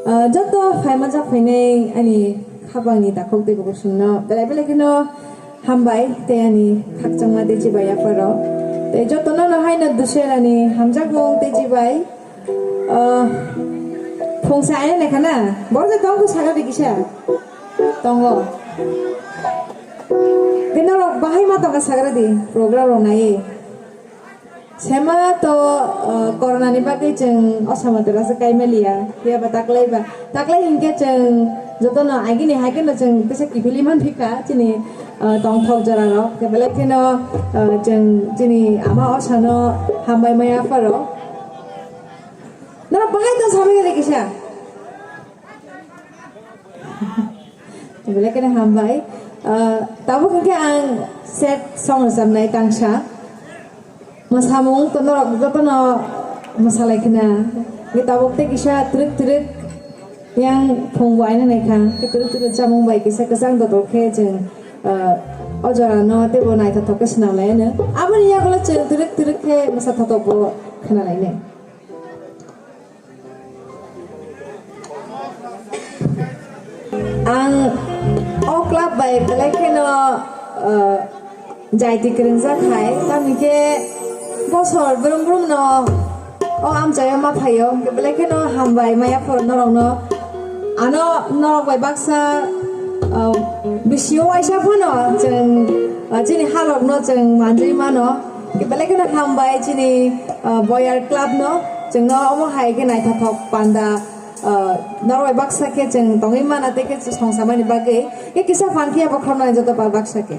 저도 발맞아 페네 아니 가방이 다 걱대고 보시나 belai-belai hambai te ani khakchangma te jibai aparo te jotono no haina duserani hamjagong te jibai phongsa ane lekhana borje tongko saga dikisa tongo dinaro bahai ma tonga sagra di program ro nai sema to corona ni bagai jeng Achaima terasa kai melia dia bataklai hingke jeng jotono agini hagen jeng tesa kipiliman phika chini tongthok jararo kebele keno jeng chini ama Achaima hambai maya paro nara bahai to samai dekisa kebele keno hambai tabu hingke ang set song samnai tangsa masamung tonorok jotono masalai kena kita waktu kisah trik yang pungguai na neka trik jamung baik kisah kesang dotol ke jeng ojorano te bonai tato kesenam lainnya apa nih ya kalau jeng trik ke masa tato bo kena lainnya ang oklap baik lekeno jai tikrenza khai kami ke bosor brum no amjaya ma phayo kebele keno hambai maya for norong no ano norok bai baksa bisio aisa phono jeng jini halok no jeng manjui ma no kebele keno hambai jini Boyar club no jeng no omo hai ke nai thok panda norok bai baksa ke jeng tongi mana te ke songsama ni bagai ke kisa phankia bokhorno joto par baksa ke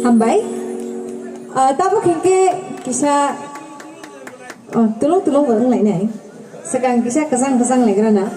Hambai. Tapi kengke kisah tolong baru lain ni. Sekarang kisah kesang lagi kerana.